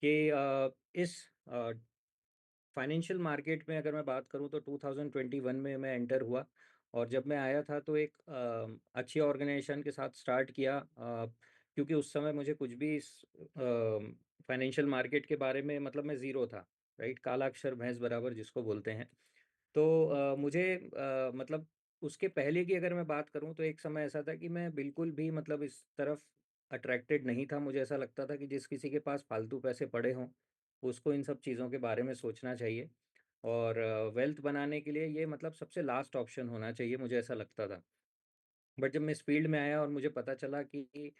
कि इस financial market में अगर मैं बात करूं तो 2021 में मैं एंटर हुआ। और जब मैं आया था तो एक अच्छी ऑर्गेनाइजेशन के साथ स्टार्ट किया, क्योंकि उस समय मुझे कुछ भी इस फाइनेंशियल मार्केट के बारे में, मतलब मैं ज़ीरो था। राइट, काला अक्षर भैंस बराबर जिसको बोलते हैं। तो मुझे मतलब उसके पहले की अगर मैं बात करूं तो एक समय ऐसा था कि मैं बिल्कुल भी मतलब इस तरफ अट्रैक्टेड नहीं था। मुझे ऐसा लगता था कि जिस किसी के पास फालतू पैसे पड़े हों उसको इन सब चीज़ों के बारे में सोचना चाहिए, और वेल्थ बनाने के लिए ये मतलब सबसे लास्ट ऑप्शन होना चाहिए, मुझे ऐसा लगता था। बट जब मैं इस फील्ड में आया और मुझे पता चला कि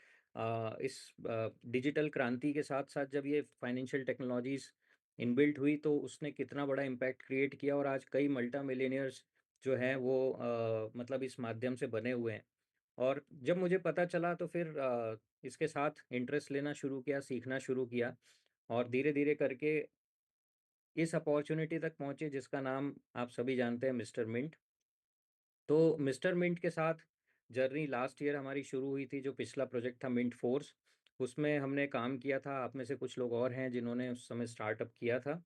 इस डिजिटल क्रांति के साथ साथ जब ये फाइनेंशियल टेक्नोलॉजीज इनबिल्ट हुई तो उसने कितना बड़ा इम्पैक्ट क्रिएट किया, और आज कई मल्टा मिलियनियर्स जो हैं वो मतलब इस माध्यम से बने हुए हैं। और जब मुझे पता चला तो फिर इसके साथ इंटरेस्ट लेना शुरू किया, सीखना शुरू किया, और धीरे धीरे करके इस अपॉर्चुनिटी तक पहुंचे जिसका नाम आप सभी जानते हैं, मिस्टर मिंट। तो मिस्टर मिंट के साथ जर्नी लास्ट ईयर हमारी शुरू हुई थी। जो पिछला प्रोजेक्ट था मिंट फोर्स, उसमें हमने काम किया था। आप में से कुछ लोग और हैं जिन्होंने उस समय स्टार्टअप किया था,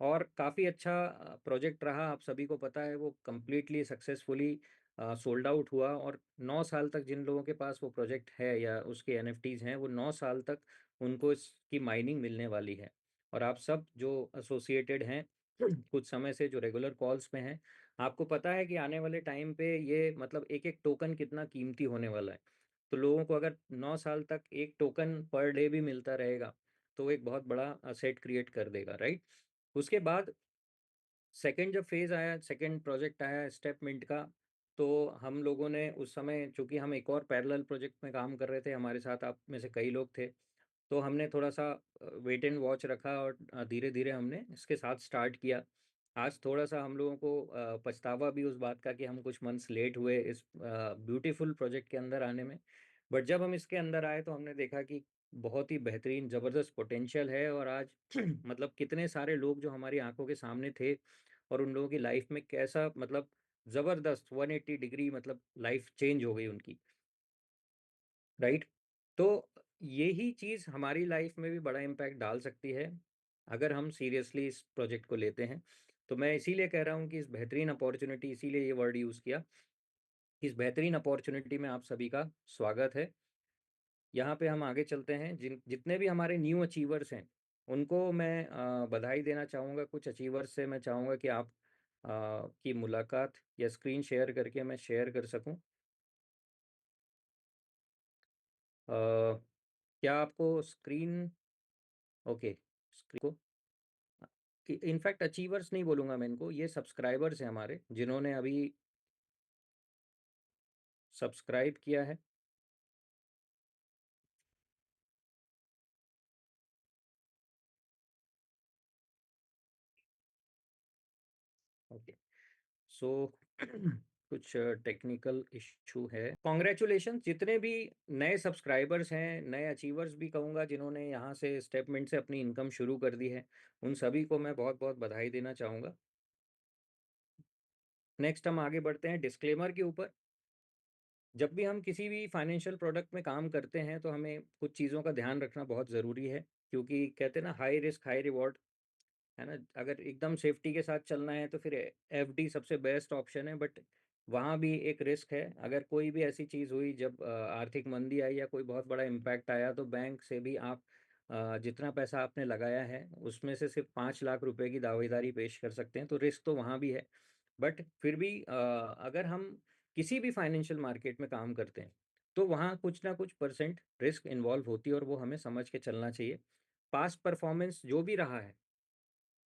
और काफ़ी अच्छा प्रोजेक्ट रहा। आप सभी को पता है वो कम्प्लीटली सक्सेसफुली सोल्ड आउट हुआ, और 9 साल तक जिन लोगों के पास वो प्रोजेक्ट है या उसके एनएफटीज हैं, वो 9 साल तक उनको इसकी माइनिंग मिलने वाली है। और आप सब जो एसोसिएटेड हैं कुछ समय से, जो रेगुलर कॉल्स पे हैं, आपको पता है कि आने वाले टाइम पे ये मतलब एक एक टोकन कितना कीमती होने वाला है। तो लोगों को अगर 9 साल तक एक टोकन पर डे भी मिलता रहेगा तो वो एक बहुत बड़ा असेट क्रिएट कर देगा, राइट। उसके बाद सेकंड जब फेज आया, सेकंड प्रोजेक्ट आया स्टेप मिंट का, तो हम लोगों ने उस समय, चूंकि हम एक और पैरेलल प्रोजेक्ट में काम कर रहे थे, हमारे साथ आप में से कई लोग थे, तो हमने थोड़ा सा वेट एंड वॉच रखा, और धीरे धीरे हमने इसके साथ स्टार्ट किया। आज थोड़ा सा हम लोगों को पछतावा भी उस बात का कि हम कुछ मंथ्स लेट हुए इस ब्यूटीफुल प्रोजेक्ट के अंदर आने में। बट जब हम इसके अंदर आए तो हमने देखा कि बहुत ही बेहतरीन ज़बरदस्त पोटेंशियल है, और आज मतलब कितने सारे लोग जो हमारी आंखों के सामने थे, और उन लोगों की लाइफ में कैसा मतलब ज़बरदस्त 180 डिग्री मतलब लाइफ चेंज हो गई उनकी, राइट। तो यही चीज़ हमारी लाइफ में भी बड़ा इम्पैक्ट डाल सकती है अगर हम सीरियसली इस प्रोजेक्ट को लेते हैं। तो मैं इसीलिए कह रहा हूँ कि इस बेहतरीन अपॉर्चुनिटी, इसीलिए ये वर्ड यूज़ किया, इस बेहतरीन अपॉर्चुनिटी में आप सभी का स्वागत है। यहाँ पे हम आगे चलते हैं। जितने भी हमारे न्यू अचीवर्स हैं उनको मैं बधाई देना चाहूँगा। कुछ अचीवर्स से मैं चाहूँगा कि आप की मुलाकात या स्क्रीन शेयर करके मैं शेयर कर सकूँ। क्या आपको स्क्रीन, ओके, स्क्रीन को, इनफैक्ट अचीवर्स नहीं बोलूंगा मैं इनको, ये सब्सक्राइबर्स हैं हमारे जिन्होंने अभी सब्सक्राइब किया है। ओके, सो कुछ टेक्निकल इशू है। कॉन्ग्रेचुलेशन जितने भी नए सब्सक्राइबर्स हैं, नए अचीवर्स भी कहूँगा, जिन्होंने यहाँ से स्टेपमेंट से अपनी इनकम शुरू कर दी है, उन सभी को मैं बहुत बहुत बधाई देना चाहूँगा। नेक्स्ट हम आगे बढ़ते हैं डिस्क्लेमर के ऊपर। जब भी हम किसी भी फाइनेंशियल प्रोडक्ट में काम करते हैं तो हमें कुछ चीज़ों का ध्यान रखना बहुत ज़रूरी है, क्योंकि कहते हैं ना, हाई रिस्क हाई रिवॉर्ड, है ना। अगर एकदम सेफ्टी के साथ चलना है तो फिर एफडी सबसे बेस्ट ऑप्शन है, बट वहाँ भी एक रिस्क है। अगर कोई भी ऐसी चीज़ हुई, जब आर्थिक मंदी आई या कोई बहुत बड़ा इम्पैक्ट आया, तो बैंक से भी आप जितना पैसा आपने लगाया है उसमें से सिर्फ 5 लाख रुपए की दावेदारी पेश कर सकते हैं। तो रिस्क तो वहाँ भी है, बट फिर भी अगर हम किसी भी फाइनेंशियल मार्केट में काम करते हैं तो वहाँ कुछ ना कुछ परसेंट रिस्क इन्वॉल्व होती है, और वो हमें समझ के चलना चाहिए। पास्ट परफॉर्मेंस जो भी रहा है,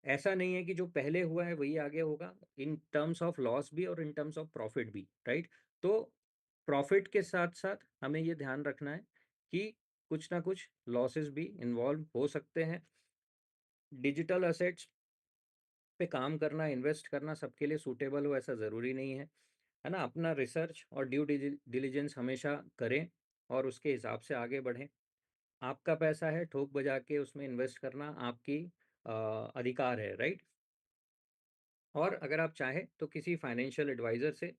ऐसा नहीं है कि जो पहले हुआ है वही आगे होगा, इन टर्म्स ऑफ लॉस भी और इन टर्म्स ऑफ प्रॉफिट भी, राइट। तो प्रॉफिट के साथ साथ हमें ये ध्यान रखना है कि कुछ ना कुछ लॉसेस भी इन्वॉल्व हो सकते हैं। डिजिटल असेट्स पे काम करना, इन्वेस्ट करना सबके लिए सूटेबल हो ऐसा ज़रूरी नहीं है ना। अपना रिसर्च और ड्यू डिलिजेंस हमेशा करें, और उसके हिसाब से आगे बढ़ें। आपका पैसा है, ठोक बजा के उसमें इन्वेस्ट करना आपकी अधिकार है, राइट। और अगर आप चाहें तो किसी फाइनेंशियल एडवाइज़र से,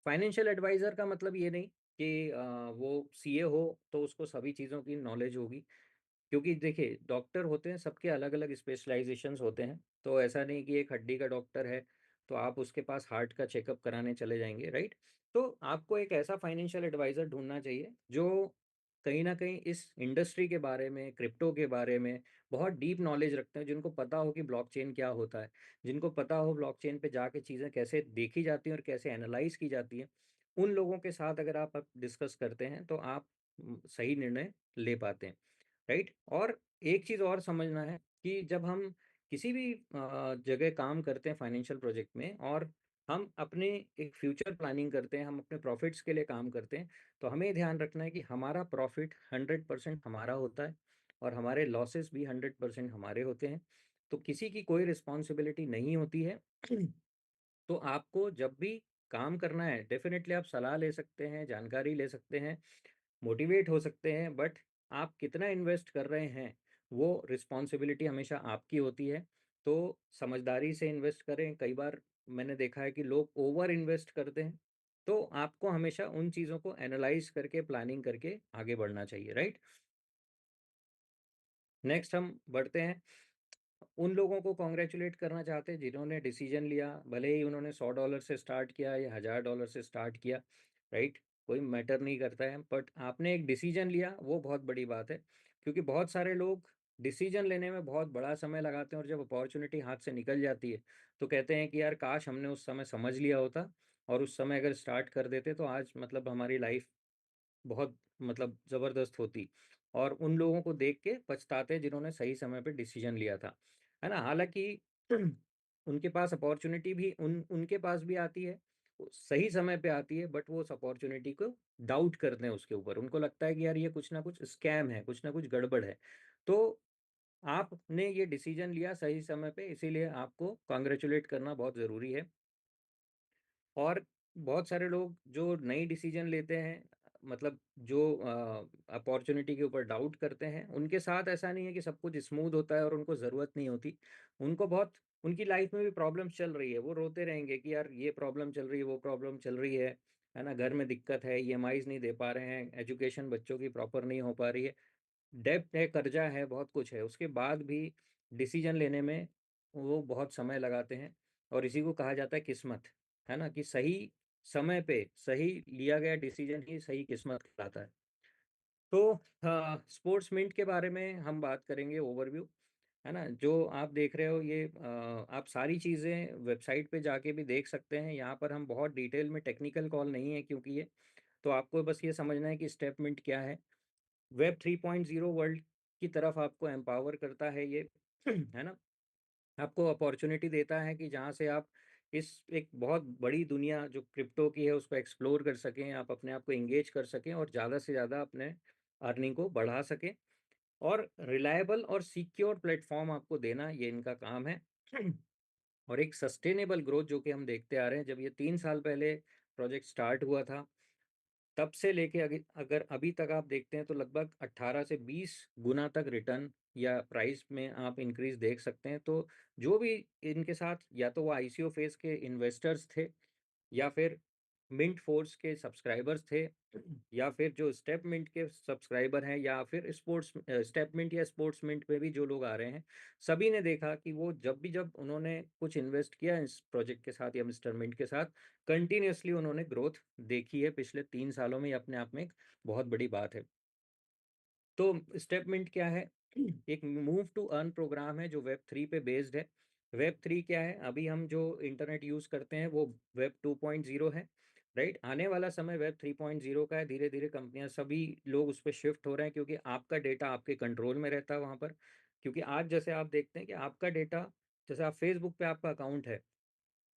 फाइनेंशियल एडवाइज़र का मतलब ये नहीं कि वो सीए हो तो उसको सभी चीज़ों की नॉलेज होगी, क्योंकि देखिए डॉक्टर होते हैं, सबके अलग अलग स्पेशलाइजेशंस होते हैं। तो ऐसा नहीं कि एक हड्डी का डॉक्टर है तो आप उसके पास हार्ट का चेकअप कराने चले जाएंगे, राइट। तो आपको एक ऐसा फाइनेंशियल एडवाइजर ढूंढना चाहिए जो कहीं ना कहीं इस इंडस्ट्री के बारे में, क्रिप्टो के बारे में बहुत डीप नॉलेज रखते हैं, जिनको पता हो कि ब्लॉकचेन क्या होता है, जिनको पता हो ब्लॉकचेन पे जाके चीज़ें कैसे देखी जाती हैं और कैसे एनालाइज की जाती हैं। उन लोगों के साथ अगर आप डिस्कस करते हैं तो आप सही निर्णय ले पाते हैं, राइट। और एक चीज़ और समझना है कि जब हम किसी भी जगह काम करते हैं फाइनेंशियल प्रोजेक्ट में, और हम अपने एक फ्यूचर प्लानिंग करते हैं, हम अपने प्रॉफिट्स के लिए काम करते हैं, तो हमें ध्यान रखना है कि हमारा प्रॉफिट 100% हमारा होता है और हमारे लॉसेस भी 100% हमारे होते हैं। तो किसी की कोई रिस्पॉन्सिबिलिटी नहीं होती है। तो आपको जब भी काम करना है डेफिनेटली आप सलाह ले सकते हैं, जानकारी ले सकते हैं, मोटिवेट हो सकते हैं, बट आप कितना इन्वेस्ट कर रहे हैं वो रिस्पॉन्सिबिलिटी हमेशा आपकी होती है। तो समझदारी से इन्वेस्ट करें। कई बार मैंने देखा है कि लोग ओवर इन्वेस्ट करते हैं, तो आपको हमेशा उन चीज़ों को एनालाइज करके प्लानिंग करके आगे बढ़ना चाहिए, राइट। नेक्स्ट हम बढ़ते हैं। उन लोगों को कॉन्ग्रेचुलेट करना चाहते हैं जिन्होंने डिसीजन लिया, भले ही उन्होंने $100 से स्टार्ट किया या $1000 से स्टार्ट किया, राइट। कोई मैटर नहीं करता है, बट आपने एक डिसीजन लिया वो बहुत बड़ी बात है। क्योंकि बहुत सारे लोग डिसीजन लेने में बहुत बड़ा समय लगाते हैं और जब अपॉर्चुनिटी हाथ से निकल जाती है तो कहते हैं कि यार काश हमने उस समय समझ लिया होता और उस समय अगर स्टार्ट कर देते तो आज मतलब हमारी लाइफ बहुत मतलब ज़बरदस्त होती। और उन लोगों को देख के पछताते जिन्होंने सही समय पे डिसीजन लिया था, है ना। हालांकि उनके पास अपॉर्चुनिटी भी उनके पास भी आती है, वो सही समय पे आती है, बट वो उस अपॉर्चुनिटी को डाउट करते हैं उसके ऊपर। उनको लगता है कि यार ये कुछ ना कुछ स्कैम है, कुछ ना कुछ गड़बड़ है। तो आपने ये डिसीजन लिया सही समय पे, इसीलिए आपको कॉन्ग्रेचुलेट करना बहुत ज़रूरी है। और बहुत सारे लोग जो नई डिसीजन लेते हैं, मतलब जो अपॉर्चुनिटी के ऊपर डाउट करते हैं, उनके साथ ऐसा नहीं है कि सब कुछ स्मूथ होता है और उनको ज़रूरत नहीं होती। उनको बहुत, उनकी लाइफ में भी प्रॉब्लम्स चल रही है, वो रोते रहेंगे कि यार ये प्रॉब्लम चल रही है, वो प्रॉब्लम चल रही है ना। घर में दिक्कत है, ईएमआईज नहीं दे पा रहे हैं, एजुकेशन बच्चों की प्रॉपर नहीं हो पा रही है, डेब्ट है, कर्जा है, बहुत कुछ है, उसके बाद भी डिसीजन लेने में वो बहुत समय लगाते हैं। और इसी को कहा जाता है किस्मत, है ना, कि सही समय पे सही लिया गया डिसीजन ही सही किस्मत कहलाता है। तो स्पोर्ट्स मिंट के बारे में हम बात करेंगे, ओवरव्यू, है ना। जो आप देख रहे हो ये आप सारी चीज़ें वेबसाइट पे जाके भी देख सकते हैं। यहाँ पर हम बहुत डिटेल में, टेक्निकल कॉल नहीं है क्योंकि ये, तो आपको बस ये समझना है कि स्टेप मिंट क्या है। वेब 3.0 वर्ल्ड की तरफ आपको एम्पावर करता है ये, है ना। आपको अपॉर्चुनिटी देता है कि जहाँ से आप इस एक बहुत बड़ी दुनिया जो क्रिप्टो की है उसको एक्सप्लोर कर सकें, आप अपने आप को एंगेज कर सकें और ज़्यादा से ज़्यादा अपने अर्निंग को बढ़ा सकें। और रिलायबल और सिक्योर प्लेटफॉर्म आपको देना, ये इनका काम है। और एक सस्टेनेबल ग्रोथ जो कि हम देखते आ रहे हैं, जब ये 3 साल पहले प्रोजेक्ट स्टार्ट हुआ था तब से लेके अगर अभी तक आप देखते हैं तो लगभग 18 से 20 गुना तक रिटर्न या प्राइस में आप इंक्रीज देख सकते हैं। तो जो भी इनके साथ, या तो वो आईसीओ फेज के इन्वेस्टर्स थे, या फिर मिंट फोर्स के सब्सक्राइबर्स थे, या फिर जो स्टेप मिंट के सब्सक्राइबर हैं, या फिर स्पोर्ट्स स्टेप मिंट या स्पोर्ट्स मिंट पे भी जो लोग आ रहे हैं, सभी ने देखा कि वो जब उन्होंने कुछ इन्वेस्ट किया इस प्रोजेक्ट के साथ या मिस्टर मिंट के साथ, कंटिन्यूअसली उन्होंने ग्रोथ देखी है पिछले 3 सालों में। ये अपने आप में एक बहुत बड़ी बात है। तो स्टेपमिंट क्या है? एक मूव टू अर्न प्रोग्राम है जो वेब 3 पे बेस्ड है। वेब 3 क्या है? अभी हम जो इंटरनेट यूज करते हैं वो वेब 2.0 है, राइट। आने वाला समय वेब 3.0 का है। धीरे धीरे कंपनियां, सभी लोग उस पर शिफ्ट हो रहे हैं क्योंकि आपका डेटा आपके कंट्रोल में रहता है वहां पर। क्योंकि आज जैसे आप देखते हैं कि आपका डेटा, जैसे आप फेसबुक पे आपका अकाउंट है,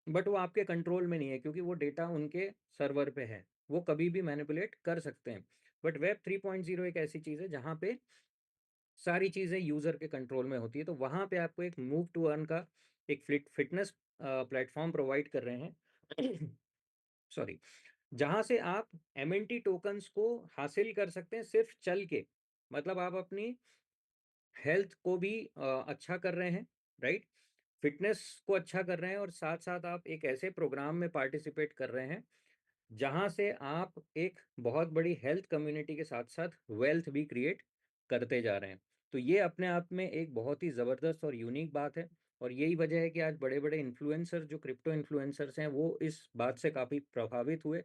बट वो आपके कंट्रोल में नहीं है क्योंकि वो डेटा उनके सर्वर पे है, वो कभी भी मैनिपुलेट कर सकते हैं। बट वेब 3.0 एक ऐसी चीज़ है जहाँ पे सारी चीज़ें यूज़र के कंट्रोल में होती है। तो वहाँ पे आपको एक मूव टू अर्न का एक फिटनेस प्लेटफॉर्म प्रोवाइड कर रहे हैं। सॉरी। जहाँ से आप एमएनटी टोकन्स को हासिल कर सकते हैं सिर्फ चल के। मतलब आप अपनी हेल्थ को भी अच्छा कर रहे हैं, राइट, फिटनेस को अच्छा कर रहे हैं, और साथ साथ आप एक ऐसे प्रोग्राम में पार्टिसिपेट कर रहे हैं जहां से आप एक बहुत बड़ी हेल्थ कम्युनिटी के साथ साथ वेल्थ भी क्रिएट करते जा रहे हैं। तो ये अपने आप में एक बहुत ही ज़बरदस्त और यूनिक बात है, और यही वजह है कि आज बड़े-बड़े इन्फ्लुएंसर जो क्रिप्टो इन्फ्लुएंसर्स हैं वो इस बात से काफ़ी प्रभावित हुए,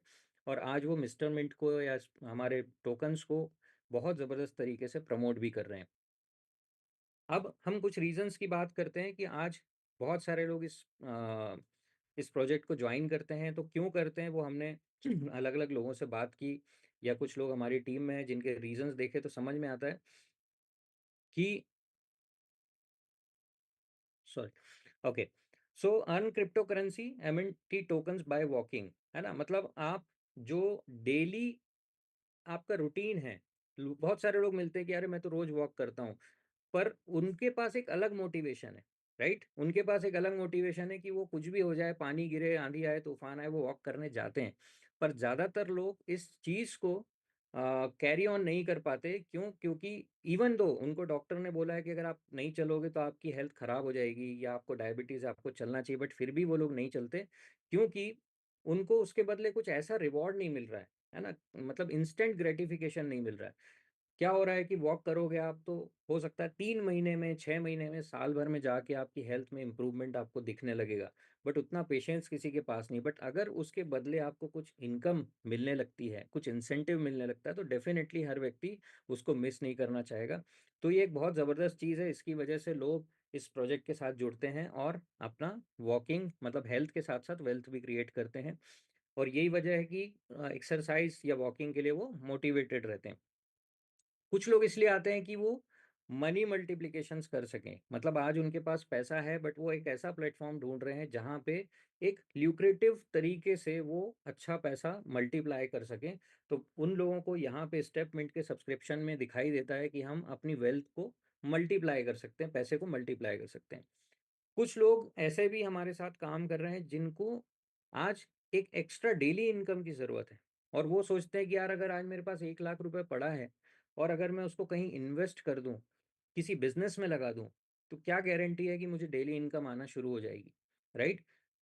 और आज वो मिस्टर मिंट को या हमारे टोकन्स को बहुत ज़बरदस्त तरीके से प्रमोट भी कर रहे हैं। अब हम कुछ रीजंस की बात करते हैं कि आज बहुत सारे लोग इस प्रोजेक्ट को ज्वाइन करते हैं, तो क्यों करते हैं वो हमने अलग अलग लोगों से बात की, या कुछ लोग हमारी टीम में हैं जिनके रीजंस देखे तो समझ में आता है कि sorry, okay, so earn crypto currency MNT tokens by walking, है ना, मतलब आप जो डेली आपका रूटीन है, बहुत सारे लोग मिलते हैं कि अरे मैं तो रोज वॉक करता हूँ, पर उनके पास एक अलग मोटिवेशन है, राइट, उनके पास एक अलग मोटिवेशन है कि वो कुछ भी हो जाए, पानी गिरे, आंधी आए, तूफान आए, वो वॉक करने जाते हैं। पर ज्यादातर लोग इस चीज को कैरी ऑन नहीं कर पाते, क्यों? क्योंकि इवन दो उनको डॉक्टर ने बोला है कि अगर आप नहीं चलोगे तो आपकी हेल्थ खराब हो जाएगी, या आपको डायबिटीज, आपको चलना चाहिए, बट फिर भी वो लोग नहीं चलते, क्योंकि उनको उसके बदले कुछ ऐसा रिवॉर्ड नहीं मिल रहा है ना, मतलब इंस्टेंट ग्रेटिफिकेशन नहीं मिल रहा है। क्या हो रहा है कि वॉक करोगे आप तो हो सकता है 3 महीने में, 6 महीने में, साल भर में जाके आपकी हेल्थ में इंप्रूवमेंट आपको दिखने लगेगा, बट उतना पेशेंस किसी के पास नहीं। बट अगर उसके बदले आपको कुछ इनकम मिलने लगती है, कुछ इंसेंटिव मिलने लगता है, तो डेफिनेटली हर व्यक्ति उसको मिस नहीं करना चाहेगा। तो ये एक बहुत ज़बरदस्त चीज़ है, इसकी वजह से लोग इस प्रोजेक्ट के साथ जुड़ते हैं और अपना वॉकिंग मतलब हेल्थ के साथ साथ वेल्थ भी क्रिएट करते हैं, और यही वजह है कि एक्सरसाइज या वॉकिंग के लिए वो मोटिवेटेड रहते हैं। कुछ लोग इसलिए आते हैं कि वो मनी मल्टीप्लिकेशंस कर सकें, मतलब आज उनके पास पैसा है, बट वो एक ऐसा प्लेटफॉर्म ढूंढ रहे हैं जहां पे एक ल्यूक्रेटिव तरीके से वो अच्छा पैसा मल्टीप्लाई कर सकें। तो उन लोगों को यहाँ पे स्टेप मिंट के सब्सक्रिप्शन में दिखाई देता है कि हम अपनी वेल्थ को मल्टीप्लाई कर सकते हैं, पैसे को मल्टीप्लाई कर सकते हैं। कुछ लोग ऐसे भी हमारे साथ काम कर रहे हैं जिनको आज एक एक्स्ट्रा डेली इनकम की ज़रूरत है, और वो सोचते हैं कि यार अगर आज मेरे पास 1 लाख रुपए पड़ा है, और अगर मैं उसको कहीं इन्वेस्ट कर दूं, किसी बिजनेस में लगा दूं, तो क्या गारंटी है कि मुझे डेली इनकम आना शुरू हो जाएगी, राइट?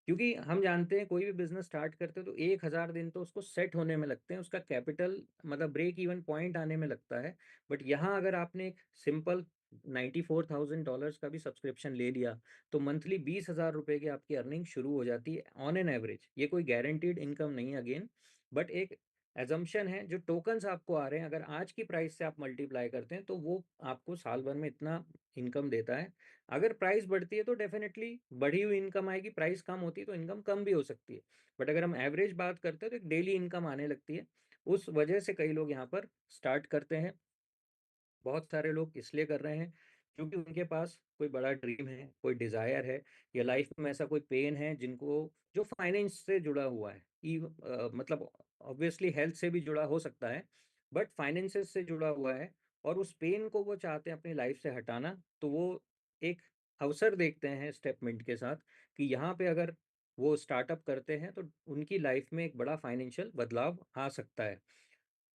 क्योंकि हम जानते हैं कोई भी बिजनेस स्टार्ट करते हैं तो 1,000 दिन तो उसको सेट होने में लगते हैं, उसका कैपिटल मतलब ब्रेक इवन पॉइंट आने में लगता है। बट यहाँ अगर आपने एक सिंपल $94,000 का भी सब्सक्रिप्शन ले लिया, तो मंथली 20,000 रुपए की आपकी अर्निंग शुरू हो जाती है ऑन एन एवरेज। ये कोई गारंटीड इनकम नहीं है अगेन, बट एक एजम्पशन है। जो टोकन्स आपको आ रहे हैं, अगर आज की प्राइस से आप मल्टीप्लाई करते हैं तो वो आपको साल भर में इतना इनकम देता है। अगर प्राइस बढ़ती है तो डेफिनेटली बढ़ी हुई इनकम आएगी, प्राइस कम होती है तो इनकम कम भी हो सकती है, बट अगर हम एवरेज बात करते हैं तो एक डेली इनकम आने लगती है। उस वजह से कई लोग यहाँ पर स्टार्ट करते हैं। बहुत सारे लोग इसलिए कर रहे हैं क्योंकि उनके पास कोई बड़ा ड्रीम है, कोई डिजायर है, या लाइफ में ऐसा कोई पेन है जिनको, जो फाइनेंस से जुड़ा हुआ है, मतलब ऑब्वियसली हेल्थ से भी जुड़ा हो सकता है, बट फाइनेंसेस से जुड़ा हुआ है, और उस पेन को वो चाहते हैं अपनी लाइफ से हटाना। तो वो एक अवसर देखते हैं स्टेपमेंट के साथ कि यहाँ पे अगर वो स्टार्टअप करते हैं तो उनकी लाइफ में एक बड़ा फाइनेंशियल बदलाव आ सकता है।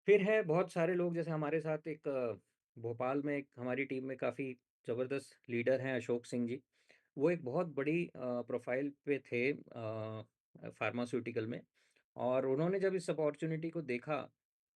फिर है बहुत सारे लोग, जैसे हमारे साथ एक भोपाल में एक हमारी टीम में काफ़ी ज़बरदस्त लीडर हैं अशोक सिंह जी। वो एक बहुत बड़ी प्रोफाइल पे थे फार्मास्यूटिकल में, और उन्होंने जब इस अपॉर्चुनिटी को देखा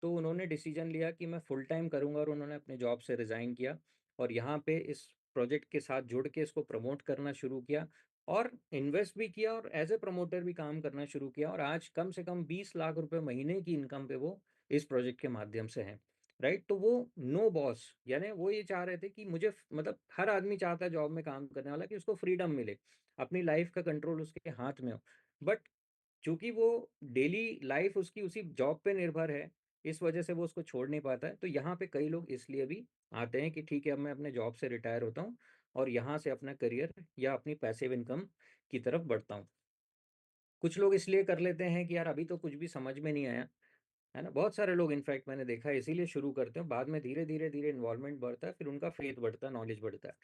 तो उन्होंने डिसीजन लिया कि मैं फुल टाइम करूंगा, और उन्होंने अपने जॉब से रिज़ाइन किया और यहाँ पे इस प्रोजेक्ट के साथ जुड़ के इसको प्रमोट करना शुरू किया, और इन्वेस्ट भी किया, और एज ए प्रमोटर भी काम करना शुरू किया, और आज कम से कम 20 लाख रुपए महीने की इनकम पे वो इस प्रोजेक्ट के माध्यम से हैं, राइट? तो वो नो बॉस, यानी वो ये चाह रहे थे कि मुझे मतलब हर आदमी चाहता है जॉब में काम करने वाला कि उसको फ्रीडम मिले, अपनी लाइफ का कंट्रोल उसके हाथ में हो, बट चूंकि वो डेली लाइफ उसकी उसी जॉब पे निर्भर है, इस वजह से वो उसको छोड़ नहीं पाता है। तो यहाँ पे कई लोग इसलिए भी आते हैं कि ठीक है, अब मैं अपने जॉब से रिटायर होता हूँ और यहाँ से अपना करियर या अपनी पैसिव इनकम की तरफ बढ़ता हूँ। कुछ लोग इसलिए कर लेते हैं कि यार अभी तो कुछ भी समझ में नहीं आया, है ना, बहुत सारे लोग इनफैक्ट मैंने देखा है इसीलिए शुरू करते हैं, बाद में धीरे धीरे धीरे इन्वॉल्वमेंट बढ़ता है, फिर उनका फेथ बढ़ता है, नॉलेज बढ़ता है।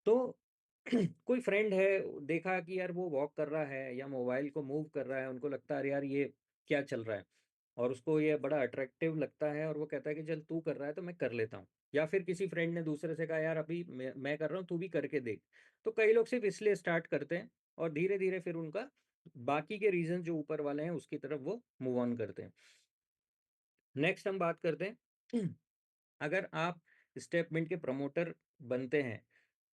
तो कोई फ्रेंड है, देखा कि यार वो वॉक कर रहा है या मोबाइल को मूव कर रहा है, उनको लगता है अरे यार ये क्या चल रहा है, और उसको ये बड़ा अट्रैक्टिव लगता है, और वो कहता है कि चल तू कर रहा है तो मैं कर लेता हूँ। या फिर किसी फ्रेंड ने दूसरे से कहा यार अभी मैं कर रहा हूँ, तू भी करके देख। तो कई लोग सिर्फ इसलिए स्टार्ट करते हैं, और धीरे धीरे फिर उनका बाकी के रीजन जो ऊपर वाले हैं उसकी तरफ वो मूव ऑन करते हैं। नेक्स्ट हम बात करते हैं, अगर आप स्टेपमेंट के प्रमोटर बनते हैं,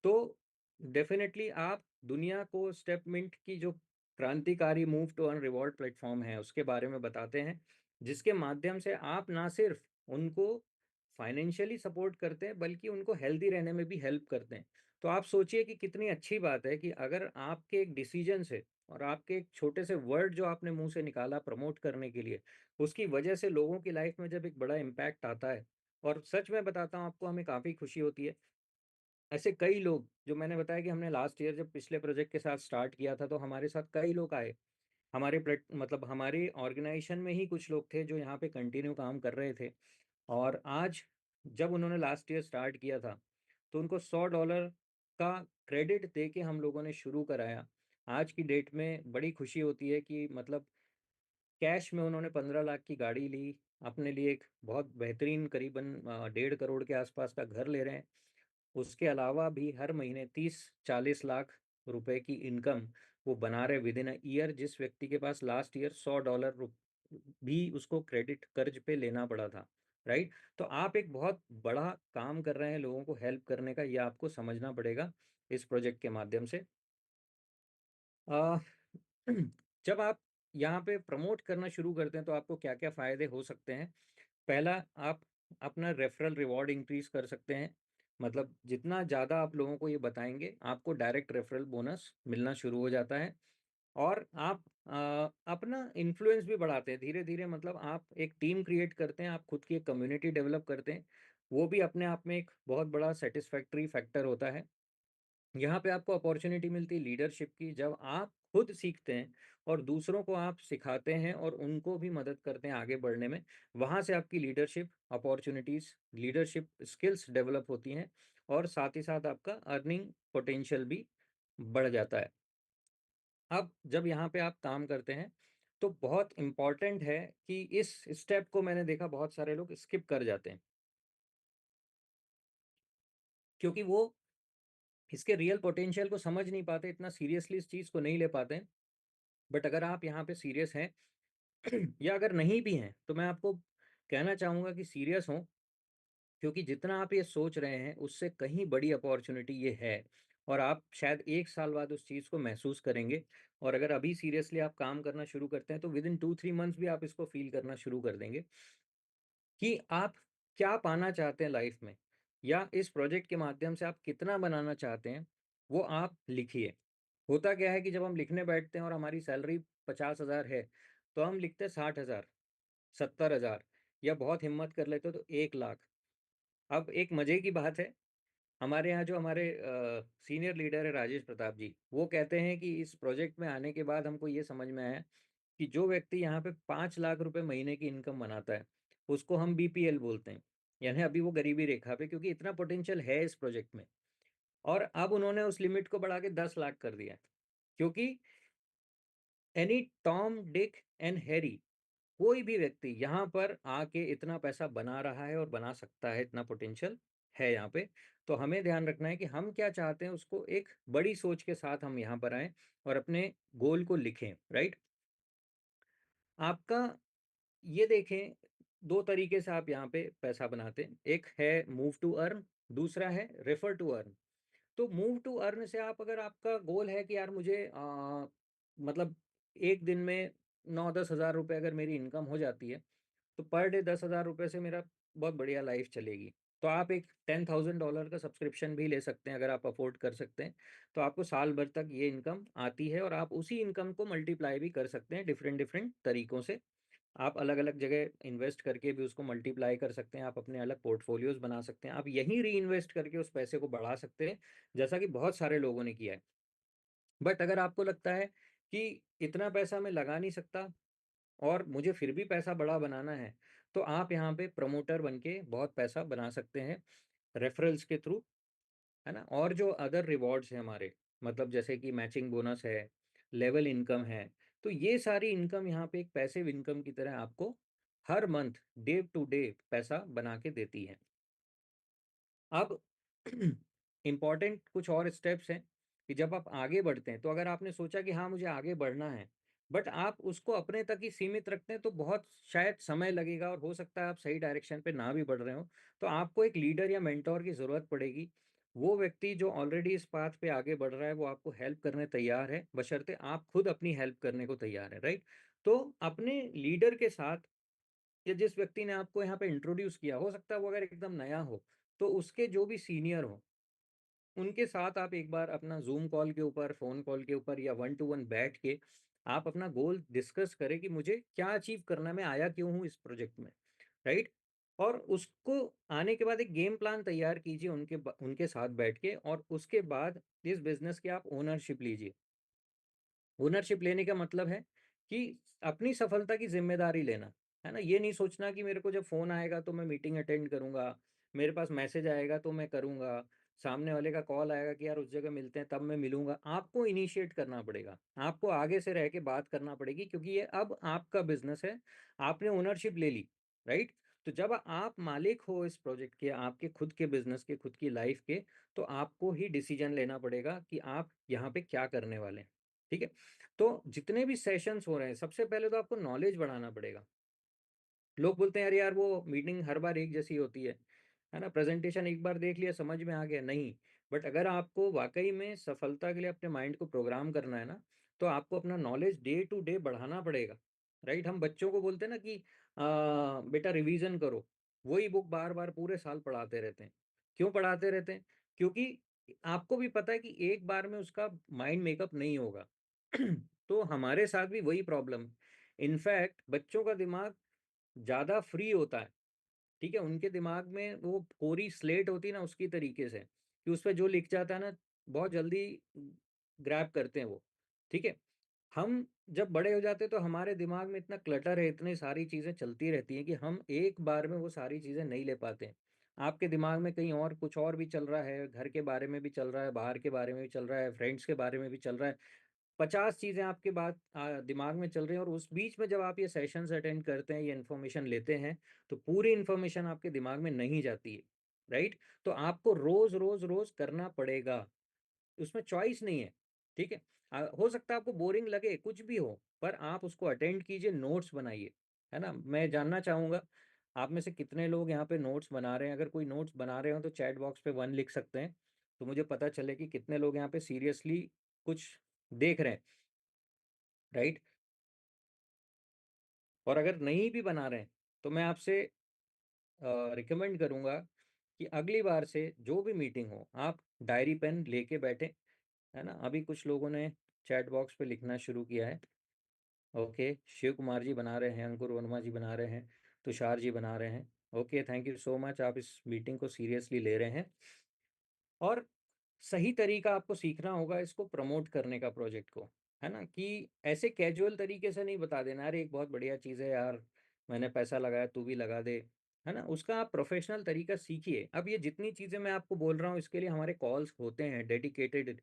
तो डेफिनेटली आप दुनिया को स्टेपमिंट की जो क्रांतिकारी move to earn reward platform है उसके बारे में बताते हैं, जिसके माध्यम से आप ना सिर्फ उनको फाइनेंशियली सपोर्ट करते हैं बल्कि उनको हेल्दी रहने में भी हेल्प करते हैं। तो आप सोचिए कि कितनी अच्छी बात है कि अगर आपके एक डिसीजन से और आपके एक छोटे से वर्ड जो आपने मुंह से निकाला प्रमोट करने के लिए, उसकी वजह से लोगों की लाइफ में जब एक बड़ा इम्पैक्ट आता है, और सच में बताता हूँ आपको, हमें काफ़ी खुशी होती है। ऐसे कई लोग, जो मैंने बताया कि हमने लास्ट ईयर जब पिछले प्रोजेक्ट के साथ स्टार्ट किया था तो हमारे साथ कई लोग आए। हमारे मतलब हमारे ऑर्गेनाइजेशन में ही कुछ लोग थे जो यहाँ पे कंटिन्यू काम कर रहे थे, और आज जब उन्होंने लास्ट ईयर स्टार्ट किया था तो उनको $100 का क्रेडिट दे के हम लोगों ने शुरू कराया। आज की डेट में बड़ी खुशी होती है कि मतलब कैश में उन्होंने 15 लाख की गाड़ी ली, अपने लिए एक बहुत बेहतरीन करीबन 1.5 करोड़ के आसपास का घर ले रहे हैं। उसके अलावा भी हर महीने 30-40 लाख रुपए की इनकम वो बना रहे विद इन अ ईयर, जिस व्यक्ति के पास लास्ट ईयर $100 भी उसको क्रेडिट कर्ज पे लेना पड़ा था। राइट। तो आप एक बहुत बड़ा काम कर रहे हैं लोगों को हेल्प करने का, ये आपको समझना पड़ेगा इस प्रोजेक्ट के माध्यम से। अ, जब आप यहाँ पे प्रमोट करना शुरू करते हैं तो आपको क्या क्या फ़ायदे हो सकते हैं। पहला, आप अपना रेफरल रिवॉर्ड इंक्रीज कर सकते हैं। मतलब जितना ज़्यादा आप लोगों को ये बताएंगे, आपको डायरेक्ट रेफरल बोनस मिलना शुरू हो जाता है। और आप अपना इन्फ्लुएंस भी बढ़ाते हैं धीरे धीरे। मतलब आप एक टीम क्रिएट करते हैं, आप खुद की एक कम्युनिटी डेवलप करते हैं। वो भी अपने आप में एक बहुत बड़ा सेटिस्फैक्ट्री फैक्टर होता है। यहाँ पे आपको अपॉर्चुनिटी मिलती है लीडरशिप की, जब आप खुद सीखते हैं और दूसरों को आप सिखाते हैं और उनको भी मदद करते हैं आगे बढ़ने में। वहाँ से आपकी leadership opportunities, leadership skills develop होती हैं, और साथ ही साथ आपका अर्निंग पोटेंशियल भी बढ़ जाता है। अब जब यहाँ पे आप काम करते हैं तो बहुत इम्पॉर्टेंट है कि इस स्टेप को मैंने देखा बहुत सारे लोग स्किप कर जाते हैं, क्योंकि वो इसके रियल पोटेंशियल को समझ नहीं पाते, इतना सीरियसली इस चीज़ को नहीं ले पाते हैं। बट अगर आप यहाँ पे सीरियस हैं या अगर नहीं भी हैं, तो मैं आपको कहना चाहूँगा कि सीरियस हों, क्योंकि जितना आप ये सोच रहे हैं उससे कहीं बड़ी अपॉर्चुनिटी ये है। और आप शायद 1 साल बाद उस चीज़ को महसूस करेंगे। और अगर अभी सीरियसली आप काम करना शुरू करते हैं तो विद इन 2-3 मंथ्स भी आप इसको फील करना शुरू कर देंगे कि आप क्या पाना चाहते हैं लाइफ में, या इस प्रोजेक्ट के माध्यम से आप कितना बनाना चाहते हैं, वो आप लिखिए। होता क्या है कि जब हम लिखने बैठते हैं और हमारी सैलरी 50,000 है, तो हम लिखते हैं 60,000, 70,000, या बहुत हिम्मत कर लेते हो तो 1 लाख। अब एक मजे की बात है, हमारे यहाँ जो हमारे सीनियर लीडर है राजेश प्रताप जी, वो कहते हैं कि इस प्रोजेक्ट में आने के बाद हमको ये समझ में आया कि जो व्यक्ति यहाँ पे 5 लाख रुपए महीने की इनकम बनाता है, उसको हम बीपीएल बोलते हैं। यानी अभी वो गरीबी रेखा पे, क्योंकि इतना पोटेंशियल है इस प्रोजेक्ट में। और अब उन्होंने उस लिमिट को बढ़ा के 10 लाख कर दिया है, क्योंकि any Tom Dick and Harry, कोई भी व्यक्ति यहाँ पर आके इतना पैसा बना रहा है और बना सकता है, इतना पोटेंशियल है यहाँ पे। तो हमें ध्यान रखना है कि हम क्या चाहते हैं, उसको एक बड़ी सोच के साथ हम यहाँ पर आए और अपने गोल को लिखें। राइट। आपका ये देखें, दो तरीके से आप यहाँ पे पैसा बनाते हैं। एक है मूव टू अर्न, दूसरा है रेफर टू अर्न। तो मूव टू अर्न से आप, अगर आपका गोल है कि यार मुझे मतलब एक दिन में 9-10 हज़ार रुपये अगर मेरी इनकम हो जाती है, तो पर डे 10 हज़ार रुपये से मेरा बहुत बढ़िया लाइफ चलेगी। तो आप एक $10,000 का सब्सक्रिप्शन भी ले सकते हैं अगर आप अफोर्ड कर सकते हैं। तो आपको साल भर तक ये इनकम आती है, और आप उसी इनकम को मल्टीप्लाई भी कर सकते हैं डिफरेंट डिफरेंट तरीकों से। आप अलग अलग जगह इन्वेस्ट करके भी उसको मल्टीप्लाई कर सकते हैं, आप अपने अलग पोर्टफोलियोज बना सकते हैं, आप यहीं री इन्वेस्ट करके उस पैसे को बढ़ा सकते हैं, जैसा कि बहुत सारे लोगों ने किया है। बट अगर आपको लगता है कि इतना पैसा मैं लगा नहीं सकता और मुझे फिर भी पैसा बड़ा बनाना है, तो आप यहाँ पे प्रमोटर बन के बहुत पैसा बना सकते हैं रेफरल्स के थ्रू, है ना। और जो अदर रिवॉर्ड्स हैं हमारे, मतलब जैसे कि मैचिंग बोनस है, लेवल इनकम है, तो ये सारी इनकम यहाँ पे एक पैसिव इनकम की तरह आपको हर मंथ डे टू डे पैसा बना के देती है। अब इम्पॉर्टेंट कुछ और स्टेप्स हैं कि जब आप आगे बढ़ते हैं, तो अगर आपने सोचा कि हाँ मुझे आगे बढ़ना है, बट आप उसको अपने तक ही सीमित रखते हैं, तो बहुत शायद समय लगेगा और हो सकता है आप सही डायरेक्शन पे ना भी बढ़ रहे हो। तो आपको एक लीडर या मेंटोर की ज़रूरत पड़ेगी, वो व्यक्ति जो ऑलरेडी इस पाथ पे आगे बढ़ रहा है वो आपको हेल्प करने तैयार है, बशर्ते आप खुद अपनी हेल्प करने को तैयार है, राइट। तो अपने लीडर के साथ, या जिस व्यक्ति ने आपको यहाँ पे इंट्रोड्यूस किया, हो सकता है वो अगर एकदम नया हो, तो उसके जो भी सीनियर हो उनके साथ आप एक बार अपना जूम कॉल के ऊपर, फोन कॉल के ऊपर, या 1 to 1 बैठ के आप अपना गोल डिस्कस करें कि मुझे क्या अचीव करना है, मैं आया क्यों हूँ इस प्रोजेक्ट में, राइट। और उसको आने के बाद एक गेम प्लान तैयार कीजिए उनके साथ बैठ के, और उसके बाद इस बिजनेस की आप ओनरशिप लीजिए। ओनरशिप लेने का मतलब है कि अपनी सफलता की जिम्मेदारी लेना, है ना। ये नहीं सोचना कि मेरे को जब फोन आएगा तो मैं मीटिंग अटेंड करूंगा, मेरे पास मैसेज आएगा तो मैं करूंगा, सामने वाले का कॉल आएगा कि यार उस जगह मिलते हैं तब मैं मिलूंगा। आपको इनिशिएट करना पड़ेगा, आपको आगे से रह के बात करना पड़ेगी, क्योंकि ये अब आपका बिजनेस है, आपने ओनरशिप ले ली, राइट। तो जब आप मालिक हो इस प्रोजेक्ट के, आपके खुद के बिजनेस के, खुद की लाइफ के, तो आपको ही डिसीजन लेना पड़ेगा कि आप यहाँ पे क्या करने वाले हैं, ठीक है। तो जितने भी सेशंस हो रहे हैं, सबसे पहले तो आपको नॉलेज बढ़ाना पड़ेगा। लोग बोलते हैं, अरे यार वो मीटिंग हर बार एक जैसी होती है ना, प्रेजेंटेशन एक बार देख लिया समझ में आ गया, नहीं। बट अगर आपको वाकई में सफलता के लिए अपने माइंड को प्रोग्राम करना है ना, तो आपको अपना नॉलेज डे टू डे बढ़ाना पड़ेगा, राइट। हम बच्चों को बोलते हैं ना कि बेटा रिवीजन करो, वही बुक बार बार पूरे साल पढ़ाते रहते हैं। क्यों पढ़ाते रहते हैं? क्योंकि आपको भी पता है कि एक बार में उसका माइंड मेकअप नहीं होगा। तो हमारे साथ भी वही प्रॉब्लम। इनफैक्ट बच्चों का दिमाग ज़्यादा फ्री होता है, ठीक है। उनके दिमाग में वो कोरी स्लेट होती है ना, उसकी तरीके से कि उस पर जो लिख जाता है ना, बहुत जल्दी ग्रैब करते हैं वो, ठीक है। हम जब बड़े हो जाते हैं तो हमारे दिमाग में इतना क्लटर है, इतनी सारी चीज़ें चलती रहती हैं कि हम एक बार में वो सारी चीज़ें नहीं ले पाते हैं। आपके दिमाग में कहीं और कुछ और भी चल रहा है, घर के बारे में भी चल रहा है, बाहर के बारे में भी चल रहा है, फ्रेंड्स के बारे में भी चल रहा है, 50 चीजें आपके बात दिमाग में चल रही हैं। और उस बीच में जब आप ये सेशंस अटेंड करते हैं, ये इन्फॉर्मेशन लेते हैं, तो पूरी इन्फॉर्मेशन आपके दिमाग में नहीं जाती है, राइट। तो आपको रोज रोज रोज करना पड़ेगा, उसमें चॉइस नहीं है, ठीक है। हो सकता है आपको बोरिंग लगे, कुछ भी हो, पर आप उसको अटेंड कीजिए, नोट्स बनाइए, है ना। मैं जानना चाहूंगा आप में से कितने लोग यहाँ पे नोट्स बना रहे हैं। अगर कोई नोट्स बना रहे हो तो चैट बॉक्स पे 1 लिख सकते हैं, तो मुझे पता चले कि कितने लोग यहाँ पे सीरियसली कुछ देख रहे हैं, राइट। और अगर नहीं भी बना रहे हैं तो मैं आपसे रिकमेंड करूंगा कि अगली बार से जो भी मीटिंग हो आप डायरी पेन लेके बैठे, है ना। अभी कुछ लोगों ने चैट बॉक्स पे लिखना शुरू किया है। ओके, शिव कुमार जी बना रहे हैं, अंकुर वर्मा जी बना रहे हैं, तुषार जी बना रहे हैं। Okay, thank you so much, आप इस मीटिंग को सीरियसली ले रहे हैं। और सही तरीका आपको सीखना होगा इसको प्रमोट करने का, प्रोजेक्ट को, है ना। कि ऐसे कैजुअल तरीके से नहीं बता देना, अरे एक बहुत बढ़िया चीज़ है यार, मैंने पैसा लगाया तू भी लगा दे, है ना। उसका आप प्रोफेशनल तरीका सीखिए। अब ये जितनी चीज़ें मैं आपको बोल रहा हूँ इसके लिए हमारे कॉल्स होते हैं डेडिकेटेड,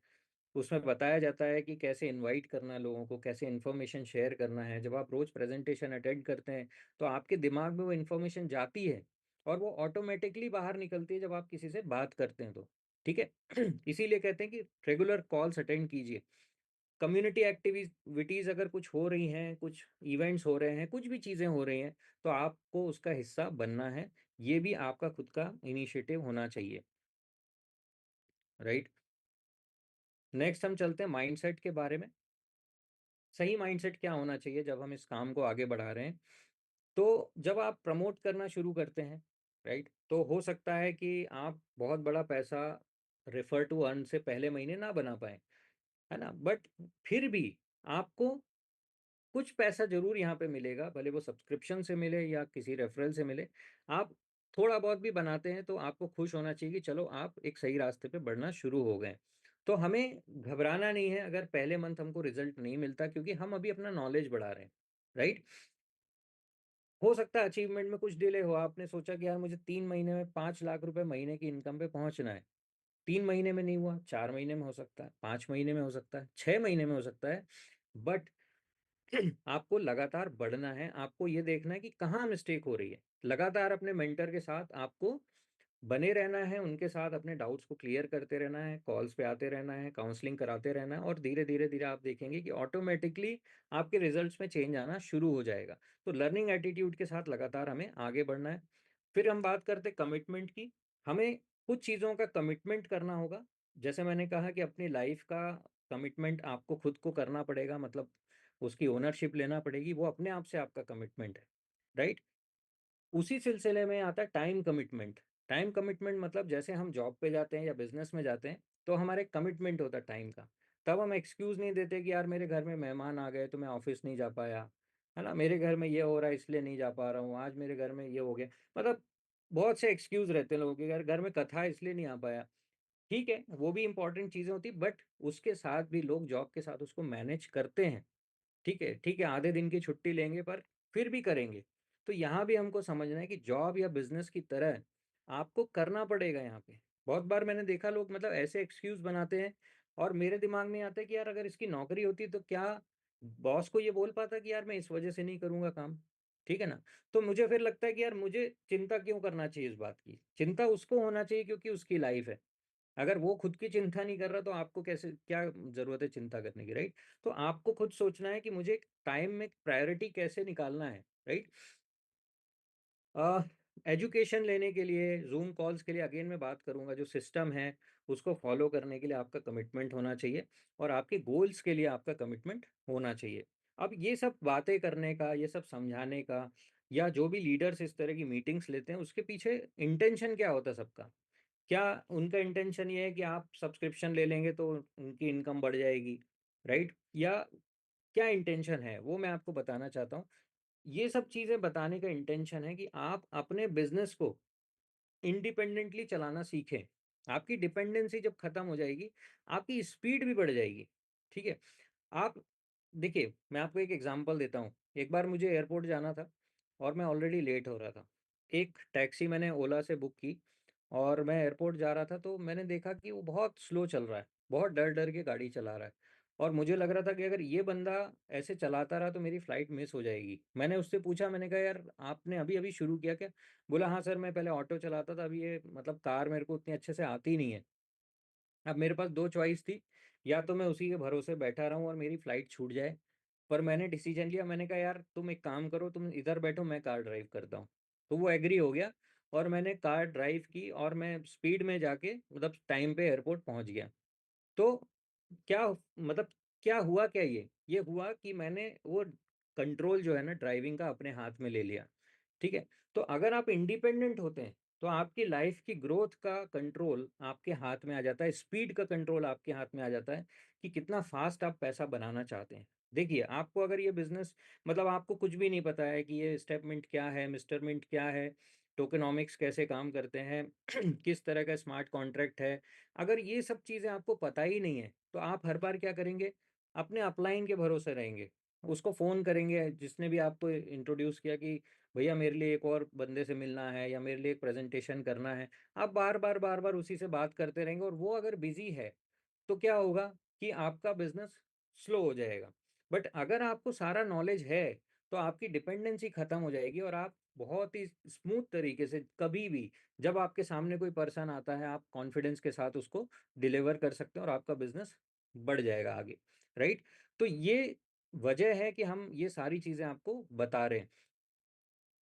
उसमें बताया जाता है कि कैसे इनवाइट करना है लोगों को, कैसे इन्फॉर्मेशन शेयर करना है। जब आप रोज प्रेजेंटेशन अटेंड करते हैं तो आपके दिमाग में वो इन्फॉर्मेशन जाती है, और वो ऑटोमेटिकली बाहर निकलती है जब आप किसी से बात करते हैं तो, ठीक है। इसीलिए कहते हैं कि रेगुलर कॉल्स अटेंड कीजिए। कम्युनिटी एक्टिविटीज अगर कुछ हो रही हैं, कुछ इवेंट्स हो रहे हैं, कुछ भी चीज़ें हो रही हैं, तो आपको उसका हिस्सा बनना है। ये भी आपका खुद का इनिशिएटिव होना चाहिए, राइट। नेक्स्ट हम चलते हैं माइंडसेट के बारे में। सही माइंडसेट क्या होना चाहिए जब हम इस काम को आगे बढ़ा रहे हैं? तो जब आप प्रमोट करना शुरू करते हैं, राइट, तो हो सकता है कि आप बहुत बड़ा पैसा रेफर टू अर्न से पहले महीने ना बना पाए, है ना। बट फिर भी आपको कुछ पैसा जरूर यहाँ पे मिलेगा, भले वो सब्सक्रिप्शन से मिले या किसी रेफरल से मिले। आप थोड़ा बहुत भी बनाते हैं तो आपको खुश होना चाहिए कि चलो आप एक सही रास्ते पे बढ़ना शुरू हो गए। तो हमें घबराना नहीं है अगर पहले मंथ हमको रिजल्ट नहीं मिलता, क्योंकि हम अभी अपना नॉलेज बढ़ा रहे हैं, राइट। हो सकता है अचीवमेंट में कुछ डिले हो, आपने सोचा कि यार मुझे 3 महीने में 5 लाख रुपए महीने की इनकम पे पहुंचना है, 3 महीने में नहीं हुआ, 4 महीने में हो सकता है, 5 महीने में हो सकता है, 6 महीने में हो सकता है। बट आपको लगातार बढ़ना है, आपको ये देखना है कि कहाँ मिस्टेक हो रही है। लगातार अपने मेंटर के साथ आपको बने रहना है, उनके साथ अपने डाउट्स को क्लियर करते रहना है, कॉल्स पे आते रहना है, काउंसलिंग कराते रहना है, और धीरे धीरे धीरे आप देखेंगे कि ऑटोमेटिकली आपके रिजल्ट्स में चेंज आना शुरू हो जाएगा। तो लर्निंग एटीट्यूड के साथ लगातार हमें आगे बढ़ना है। फिर हम बात करते कमिटमेंट की। हमें कुछ चीज़ों का कमिटमेंट करना होगा। जैसे मैंने कहा कि अपनी लाइफ का कमिटमेंट आपको खुद को करना पड़ेगा, मतलब उसकी ओनरशिप लेना पड़ेगी, वो अपने आप से आपका कमिटमेंट है, राइट? उसी सिलसिले में आता है टाइम कमिटमेंट। टाइम कमिटमेंट मतलब जैसे हम जॉब पे जाते हैं या बिजनेस में जाते हैं, तो हमारे कमिटमेंट होता है टाइम का। तब हम एक्सक्यूज नहीं देते कि यार मेरे घर में मेहमान आ गए तो मैं ऑफिस नहीं जा पाया, है ना, मेरे घर में ये हो रहा है इसलिए नहीं जा पा रहा हूँ, आज मेरे घर में ये हो गया। मतलब बहुत से एक्सक्यूज रहते हैं लोगों के, घर घर में कथा है इसलिए नहीं आ पाया। ठीक है, वो भी इंपॉर्टेंट चीजें होती, बट उसके साथ भी लोग जॉब के साथ उसको मैनेज करते हैं। ठीक है, ठीक है, आधे दिन की छुट्टी लेंगे पर फिर भी करेंगे। तो यहाँ भी हमको समझना है कि जॉब या बिजनेस की तरह आपको करना पड़ेगा यहाँ पे। बहुत बार मैंने देखा लोग मतलब ऐसे एक्सक्यूज बनाते हैं, और मेरे दिमाग में आता है कि यार अगर इसकी नौकरी होती तो क्या बॉस को ये बोल पाता कि यार मैं इस वजह से नहीं करूंगा काम? ठीक है ना? तो मुझे फिर लगता है कि यार मुझे चिंता क्यों करना चाहिए इस बात की? चिंता उसको होना चाहिए क्योंकि उसकी लाइफ है। अगर वो खुद की चिंता नहीं कर रहा तो आपको कैसे, क्या जरूरत है चिंता करने की, राइट? तो आपको खुद सोचना है कि मुझे टाइम में प्रायोरिटी कैसे निकालना है, राइट? एजुकेशन लेने के लिए, जूम कॉल्स के लिए अगेन मैं बात करूंगा, जो सिस्टम है उसको फॉलो करने के लिए आपका कमिटमेंट होना चाहिए, और आपके गोल्स के लिए आपका कमिटमेंट होना चाहिए। अब ये सब बातें करने का, ये सब समझाने का, या जो भी लीडर्स इस तरह की मीटिंग्स लेते हैं उसके पीछे इंटेंशन क्या होता है सबका? क्या उनका इंटेंशन ये है कि आप सब्सक्रिप्शन ले लेंगे तो उनकी इनकम बढ़ जाएगी, राइट? या क्या इंटेंशन है वो मैं आपको बताना चाहता हूँ। ये सब चीजें बताने का इंटेंशन है कि आप अपने बिजनेस को इंडिपेंडेंटली चलाना सीखें। आपकी डिपेंडेंसी जब खत्म हो जाएगी, आपकी स्पीड भी बढ़ जाएगी। ठीक है? आप देखिए, मैं आपको एक एग्जांपल देता हूँ। एक बार मुझे एयरपोर्ट जाना था और मैं ऑलरेडी लेट हो रहा था। एक टैक्सी मैंने ओला से बुक की, और मैं एयरपोर्ट जा रहा था तो मैंने देखा कि वो बहुत स्लो चल रहा है, बहुत डर डर के गाड़ी चला रहा है। और मुझे लग रहा था कि अगर ये बंदा ऐसे चलाता रहा तो मेरी फ्लाइट मिस हो जाएगी। मैंने उससे पूछा, मैंने कहा यार आपने अभी अभी शुरू किया क्या? बोला हाँ सर, मैं पहले ऑटो चलाता था, अभी ये मतलब कार मेरे को उतनी अच्छे से आती नहीं है। अब मेरे पास दो चॉइस थी, या तो मैं उसी के भरोसे बैठा रहूं और मेरी फ्लाइट छूट जाए। पर मैंने डिसीजन लिया, मैंने कहा यार तुम एक काम करो, तुम इधर बैठो, मैं कार ड्राइव करता हूँ। तो वो एग्री हो गया, और मैंने कार ड्राइव की और मैं स्पीड में जाके मतलब टाइम पे एयरपोर्ट पहुंच गया। तो क्या मतलब, क्या हुआ, क्या ये हुआ कि मैंने वो कंट्रोल जो है ना ड्राइविंग का अपने हाथ में ले लिया। ठीक है? तो अगर आप इंडिपेंडेंट होते हैं तो आपकी लाइफ की ग्रोथ का कंट्रोल आपके हाथ में आ जाता है, स्पीड का कंट्रोल आपके हाथ में आ जाता है कि कितना फास्ट आप पैसा बनाना चाहते हैं। देखिए, आपको अगर ये बिजनेस, मतलब आपको कुछ भी नहीं पता है कि ये स्टेप मिंट क्या है, मिस्टर मिंट क्या है, टोकेनॉमिक्स कैसे काम करते हैं, किस तरह का स्मार्ट कॉन्ट्रैक्ट है, अगर ये सब चीज़ें आपको पता ही नहीं है तो आप हर बार क्या करेंगे? अपने अपलाइन के भरोसे रहेंगे। उसको फ़ोन करेंगे जिसने भी आपको इंट्रोड्यूस किया कि भैया मेरे लिए एक और बंदे से मिलना है या मेरे लिए एक प्रेजेंटेशन करना है। आप बार बार उसी से बात करते रहेंगे, और वो अगर बिजी है तो क्या होगा कि आपका बिजनेस स्लो हो जाएगा। बट अगर आपको सारा नॉलेज है तो आपकी डिपेंडेंसी खत्म हो जाएगी, और आप बहुत ही स्मूथ तरीके से कभी भी जब आपके सामने कोई पर्सन आता है आप कॉन्फिडेंस के साथ उसको डिलीवर कर सकते हैं, और आपका बिजनेस बढ़ जाएगा आगे, राइट? तो ये वजह है कि हम ये सारी चीजें आपको बता रहे हैं।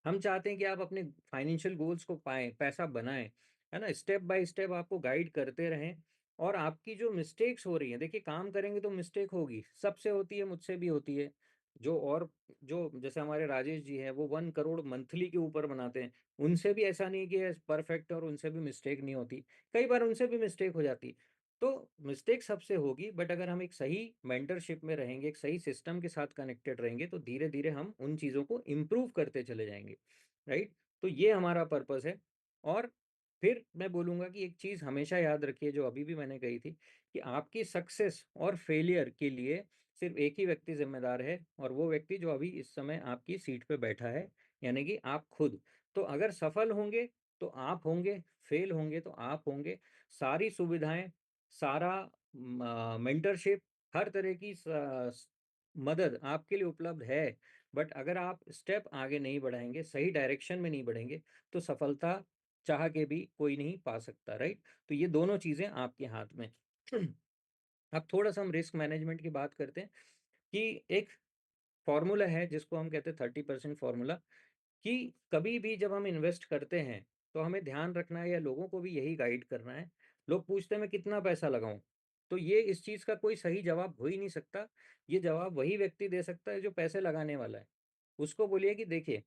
हम चाहते हैं कि आप अपने फाइनेंशियल गोल्स को पाएं, पैसा बनाएं, है ना, स्टेप बाय स्टेप आपको गाइड करते रहें। और आपकी जो मिस्टेक्स हो रही हैं, देखिए काम करेंगे तो मिस्टेक होगी, सबसे होती है, मुझसे भी होती है। जो और जो जैसे हमारे राजेश जी हैं, वो 1 करोड़ मंथली के ऊपर बनाते हैं, उनसे भी ऐसा नहीं कि परफेक्ट, और उनसे भी मिस्टेक नहीं होती, कई बार उनसे भी मिस्टेक हो जाती। तो मिस्टेक सबसे होगी, बट अगर हम एक सही मेंटरशिप में रहेंगे, एक सही सिस्टम के साथ कनेक्टेड रहेंगे, तो धीरे धीरे हम उन चीज़ों को इम्प्रूव करते चले जाएंगे, राइट? तो ये हमारा पर्पस है। और फिर मैं बोलूँगा कि एक चीज़ हमेशा याद रखिए, जो अभी भी मैंने कही थी, कि आपकी सक्सेस और फेलियर के लिए सिर्फ एक ही व्यक्ति जिम्मेदार है, और वो व्यक्ति जो अभी इस समय आपकी सीट पे बैठा है, यानी कि आप खुद। तो अगर सफल होंगे तो आप होंगे, फेल होंगे तो आप होंगे। सारी सुविधाएं, सारा मेंटरशिप, हर तरह की मदद आपके लिए उपलब्ध है। बट अगर आप स्टेप आगे नहीं बढ़ाएंगे, सही डायरेक्शन में नहीं बढ़ेंगे, तो सफलता चाह के भी कोई नहीं पा सकता, राइट? तो ये दोनों चीजें आपके हाथ में। अब थोड़ा सा हम रिस्क मैनेजमेंट की बात करते हैं, कि एक फॉर्मूला है जिसको हम कहते हैं 30% फॉर्मूला, कि कभी भी जब हम इन्वेस्ट करते हैं तो हमें ध्यान रखना है या लोगों को भी यही गाइड करना है। लोग पूछते हैं मैं कितना पैसा लगाऊं, तो ये इस चीज़ का कोई सही जवाब हो ही नहीं सकता। ये जवाब वही व्यक्ति दे सकता है जो पैसे लगाने वाला है। उसको बोलिए कि देखिए,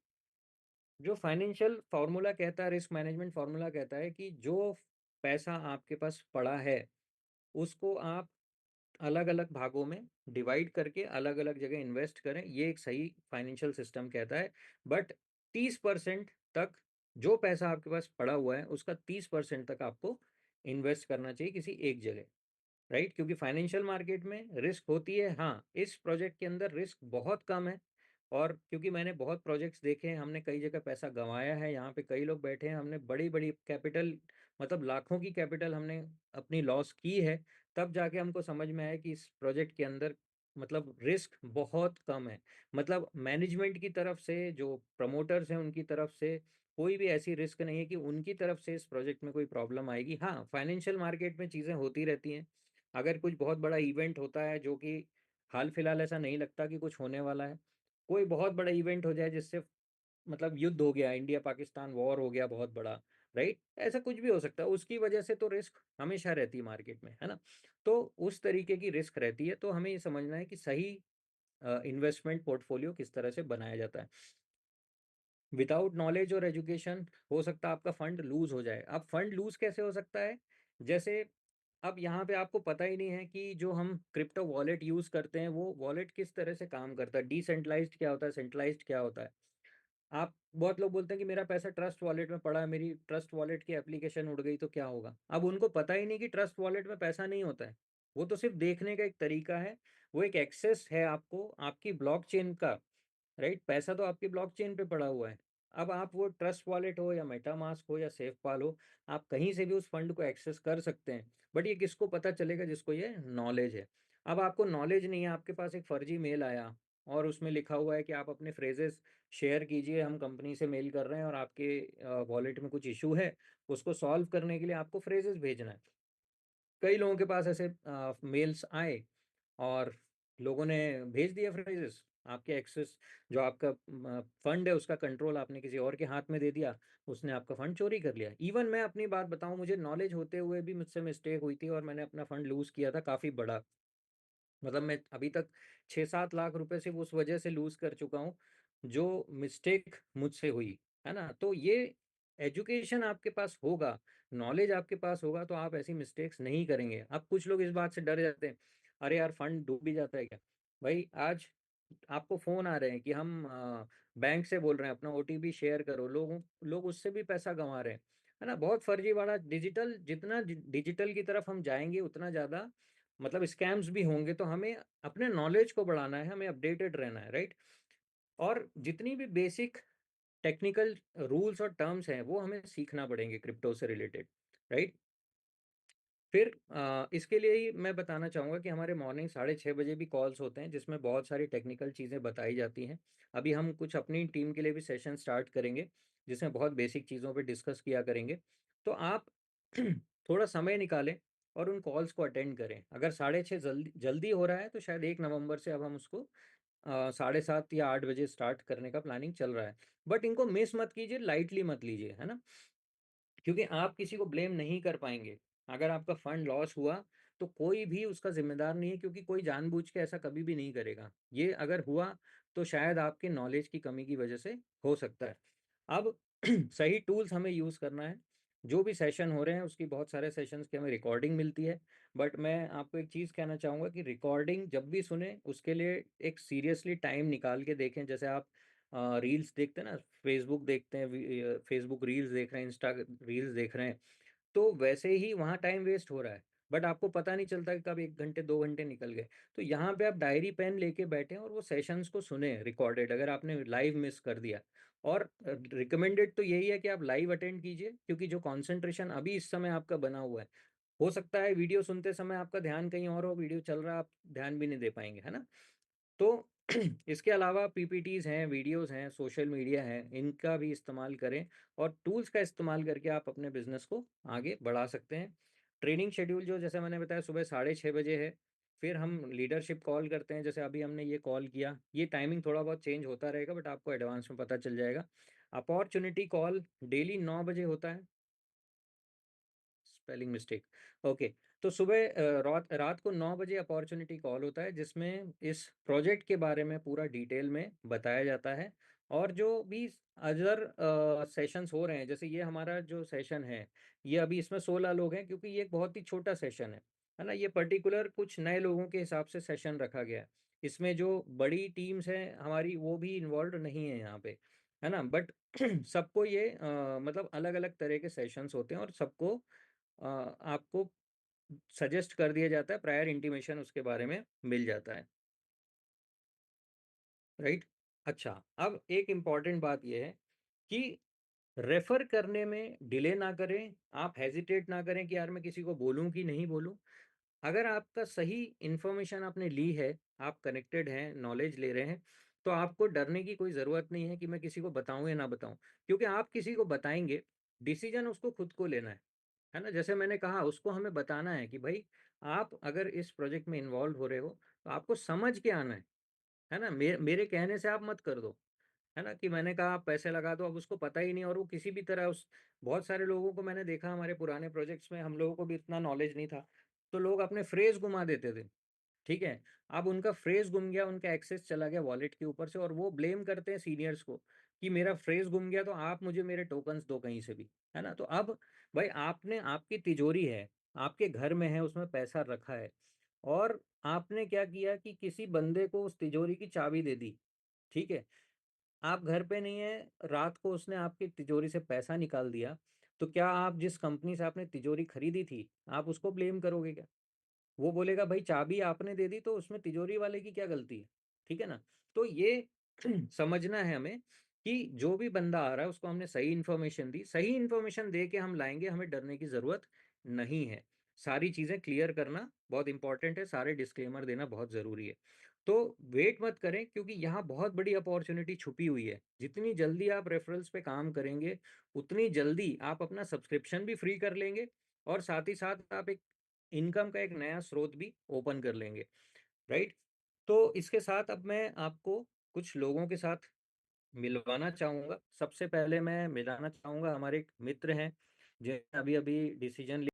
जो फाइनेंशियल फार्मूला कहता है, रिस्क मैनेजमेंट फार्मूला कहता है कि जो पैसा आपके पास पड़ा है उसको आप अलग अलग भागों में डिवाइड करके अलग अलग जगह इन्वेस्ट करें, ये एक सही फाइनेंशियल सिस्टम कहता है। बट 30% तक, जो पैसा आपके पास पड़ा हुआ है उसका 30% तक आपको इन्वेस्ट करना चाहिए किसी एक जगह, राइट? क्योंकि फाइनेंशियल मार्केट में रिस्क होती है, हाँ, इस प्रोजेक्ट के अंदर रिस्क बहुत कम है। और क्योंकि मैंने बहुत प्रोजेक्ट्स देखे हैं, हमने कई जगह पैसा गंवाया है, यहाँ पे कई लोग बैठे हैं, हमने बड़ी बड़ी कैपिटल, मतलब लाखों की कैपिटल हमने अपनी लॉस की है, तब जाके हमको समझ में आया कि इस प्रोजेक्ट के अंदर मतलब रिस्क बहुत कम है। मतलब मैनेजमेंट की तरफ से, जो प्रमोटर्स हैं उनकी तरफ से कोई भी ऐसी रिस्क नहीं है कि उनकी तरफ से इस प्रोजेक्ट में कोई प्रॉब्लम आएगी। हाँ, फाइनेंशियल मार्केट में चीज़ें होती रहती हैं। अगर कुछ बहुत बड़ा इवेंट होता है, जो कि हाल फिलहाल ऐसा नहीं लगता कि कुछ होने वाला है, कोई बहुत बड़ा इवेंट हो जाए जिससे मतलब युद्ध हो गया, इंडिया पाकिस्तान वॉर हो गया बहुत बड़ा, राइट? ऐसा कुछ भी हो सकता है, उसकी वजह से तो रिस्क हमेशा रहती है मार्केट में, है ना? तो उस तरीके की रिस्क रहती है, तो हमें ये समझना है कि सही इन्वेस्टमेंट पोर्टफोलियो किस तरह से बनाया जाता है। विदाउट नॉलेज और एजुकेशन हो सकता है आपका फंड लूज हो जाए। अब फंड लूज कैसे हो सकता है? जैसे अब यहाँ पे आपको पता ही नहीं है कि जो हम क्रिप्टो वॉलेट यूज करते हैं वो वॉलेट किस तरह से काम करता है, डिसेंट्रलाइज्ड क्या होता है, सेंट्रलाइज्ड क्या होता है। आप, बहुत लोग बोलते हैं कि मेरा पैसा ट्रस्ट वॉलेट में पड़ा है, मेरी ट्रस्ट वॉलेट की एप्लीकेशन उड़ गई तो क्या होगा? अब उनको पता ही नहीं कि ट्रस्ट वॉलेट में पैसा नहीं होता है। वो तो सिर्फ देखने का एक तरीका है, वो एक एक्सेस है आपको आपकी ब्लॉकचेन का, राइट? पैसा तो आपकी ब्लॉकचेन पे पड़ा हुआ है। अब आप वो ट्रस्ट वॉलेट हो या मेटामास्क हो या सेफपाल हो, आप कहीं से भी उस फंड को एक्सेस कर सकते हैं। बट ये किसको पता चलेगा? जिसको ये नॉलेज है। अब आपको नॉलेज नहीं है, आपके पास एक फर्जी मेल आया और उसमें लिखा हुआ है कि आप अपने फ्रेजेस शेयर कीजिए, हम कंपनी से मेल कर रहे हैं और आपके वॉलेट में कुछ इशू है, उसको सॉल्व करने के लिए आपको फ्रेजेस भेजना है। कई लोगों के पास ऐसे मेल्स आए और लोगों ने भेज दिया फ्रेजेस, आपके एक्सेस, जो आपका फंड है उसका कंट्रोल आपने किसी और के हाथ में दे दिया, उसने आपका फंड चोरी कर लिया। इवन मैं अपनी बात बताऊं, मुझे नॉलेज होते हुए भी मुझसे मिस्टेक हुई थी और मैंने अपना फंड लूज किया था काफ़ी बड़ा। मतलब मैं अभी तक 6-7 लाख रुपए सिर्फ उस वजह से लूज कर चुका हूँ, जो मिस्टेक मुझसे हुई, है ना? तो ये एजुकेशन आपके पास होगा, नॉलेज आपके पास होगा तो आप ऐसी मिस्टेक्स नहीं करेंगे। अब कुछ लोग इस बात से डर जाते हैं, अरे यार फंड डूब भी जाता है क्या? भाई आज आपको फोन आ रहे हैं कि हम बैंक से बोल रहे हैं अपना ओटीपी शेयर करो, लोग उससे भी पैसा गंवा रहे हैं, है ना? बहुत फर्जीवाड़ा डिजिटल, जितना डिजिटल की तरफ हम जाएंगे उतना ज्यादा मतलब स्कैम्स भी होंगे। तो हमें अपने नॉलेज को बढ़ाना है, हमें अपडेटेड रहना है, राइट? और जितनी भी बेसिक टेक्निकल रूल्स और टर्म्स हैं वो हमें सीखना पड़ेंगे क्रिप्टो से रिलेटेड, राइट? फिर इसके लिए ही मैं बताना चाहूँगा कि हमारे मॉर्निंग 6:30 बजे भी कॉल्स होते हैं जिसमें बहुत सारी टेक्निकल चीज़ें बताई जाती हैं। अभी हम कुछ अपनी टीम के लिए भी सेशन स्टार्ट करेंगे जिसमें बहुत बेसिक चीज़ों पे डिस्कस किया करेंगे। तो आप थोड़ा समय निकालें और उन कॉल्स को अटेंड करें। अगर 6:30 जल्दी जल्दी हो रहा है तो शायद 1 नवंबर से अब हम उसको 7:30 या 8 बजे स्टार्ट करने का प्लानिंग चल रहा है। बट इनको मिस मत कीजिए, लाइटली मत लीजिए, है ना? क्योंकि आप किसी को ब्लेम नहीं कर पाएंगे। अगर आपका फंड लॉस हुआ तो कोई भी उसका जिम्मेदार नहीं है, क्योंकि कोई जानबूझ के ऐसा कभी भी नहीं करेगा। ये अगर हुआ तो शायद आपके नॉलेज की कमी की वजह से हो सकता है। अब सही टूल्स हमें यूज़ करना है। जो भी सेशन हो रहे हैं उसकी, बहुत सारे सेशंस की हमें रिकॉर्डिंग मिलती है। बट मैं आपको एक चीज़ कहना चाहूँगा कि रिकॉर्डिंग जब भी सुने उसके लिए एक सीरियसली टाइम निकाल के देखें। जैसे आप रील्स देखते हैं ना, फेसबुक देखते हैं, फेसबुक रील्स देख रहे हैं, इंस्टा रील्स देख रहे हैं, तो वैसे ही वहाँ टाइम वेस्ट हो रहा है। बट आपको पता नहीं चलता कि कब 1 घंटे 2 घंटे निकल गए। तो यहाँ पे आप डायरी पेन लेके बैठे और वो सेशंस को सुने रिकॉर्डेड, अगर आपने लाइव मिस कर दिया। और रिकमेंडेड तो यही है कि आप लाइव अटेंड कीजिए, क्योंकि जो कंसंट्रेशन अभी इस समय आपका बना हुआ है, हो सकता है वीडियो सुनते समय आपका ध्यान कहीं और हो, वीडियो चल रहा है आप ध्यान भी नहीं दे पाएंगे, है ना? तो इसके अलावा पीपीटीज हैं, वीडियोस हैं, सोशल मीडिया है, इनका भी इस्तेमाल करें और टूल्स का इस्तेमाल करके आप अपने बिजनेस को आगे बढ़ा सकते हैं। ट्रेनिंग शेड्यूल जो जैसे मैंने बताया सुबह 6:30 बजे है। फिर हम लीडरशिप कॉल करते हैं, जैसे अभी हमने ये कॉल किया, ये टाइमिंग थोड़ा बहुत चेंज होता रहेगा बट आपको एडवांस में पता चल जाएगा। अपॉर्चुनिटी कॉल डेली 9 बजे होता है। Spelling mistake. ओके। तो सुबह रात को 9 बजे अपॉर्चुनिटी कॉल होता है, जिसमें इस प्रोजेक्ट के बारे में पूरा डिटेल में बताया जाता है। और जो भी अदर सेशंस हो रहे हैं, जैसे ये हमारा जो सेशन है, ये अभी इसमें 16 लोग हैं, क्योंकि ये एक बहुत ही छोटा सेशन है ना। ये पर्टिकुलर कुछ नए लोगों के हिसाब से सेशन रखा गया है। इसमें जो बड़ी टीम्स हैं हमारी, वो भी इन्वॉल्व नहीं है यहाँ पे, है ना। बट सबको ये मतलब अलग अलग तरह के सेशंस होते हैं, और सबको आपको सजेस्ट कर दिया जाता है, प्रायर इंटीमेशन उसके बारे में मिल जाता है, राइट। अच्छा, अब एक इम्पॉर्टेंट बात यह है कि रेफर करने में डिले ना करें, आप हेजिटेट ना करें कि यार मैं किसी को बोलूं कि नहीं बोलूं। अगर आपका सही इंफॉर्मेशन आपने ली है, आप कनेक्टेड हैं, नॉलेज ले रहे हैं, तो आपको डरने की कोई ज़रूरत नहीं है कि मैं किसी को बताऊं या ना बताऊं, क्योंकि आप किसी को बताएंगे, डिसीजन उसको खुद को लेना है ना। जैसे मैंने कहा, उसको हमें बताना है कि भाई आप अगर इस प्रोजेक्ट में इन्वॉल्व हो रहे हो तो आपको समझ के आना है ना। मेरे कहने से आप मत कर दो, है ना। कि मैंने कहा आप पैसे लगा दो, अब उसको पता ही नहीं, और वो किसी भी तरह उस बहुत सारे लोगों को मैंने देखा हमारे पुराने प्रोजेक्ट्स में, हम लोगों को भी इतना नॉलेज नहीं था, तो लोग अपने फ्रेज घुमा देते थे, ठीक है। अब उनका फ्रेज गुम गया, उनका एक्सेस चला गया वॉलेट के ऊपर से, और वो ब्लेम करते हैं सीनियर्स को कि मेरा फ्रेज गुम गया तो आप मुझे मेरे टोकन्स दो कहीं से भी, है ना। तो अब भाई आपने, आपकी तिजोरी है, आपके घर में है, उसमें पैसा रखा है, और आपने क्या किया कि किसी बंदे को उस तिजोरी की चाबी दे दी, ठीक है। आप घर पे नहीं है, रात को उसने आपकी तिजोरी से पैसा निकाल दिया, तो क्या आप जिस कंपनी से आपने तिजोरी खरीदी थी, आप उसको ब्लेम करोगे क्या? वो बोलेगा भाई चाबी आपने दे दी, तो उसमें तिजोरी वाले की क्या गलती है, ठीक है ना। तो ये समझना है हमें कि जो भी बंदा आ रहा है उसको हमने सही इन्फॉर्मेशन दी, सही इन्फॉर्मेशन दे के हम लाएंगे, हमें डरने की जरूरत नहीं है। सारी चीजें क्लियर करना बहुत इंपॉर्टेंट है, सारे डिस्क्लेमर देना बहुत जरूरी है। तो वेट मत करें, क्योंकि यहाँ बहुत बड़ी अपॉर्चुनिटी छुपी हुई है। जितनी जल्दी आप रेफरल्स पे काम करेंगे, उतनी जल्दी आप अपना सब्सक्रिप्शन भी फ्री कर लेंगे, और साथ ही साथ आप एक इनकम का एक नया स्रोत भी ओपन कर लेंगे, राइट। तो इसके साथ अब मैं आपको कुछ लोगों के साथ मिलवाना चाहूंगा। सबसे पहले मैं मिलाना चाहूंगा, हमारे एक मित्र हैं जिन्होंने अभी अभी डिसीजन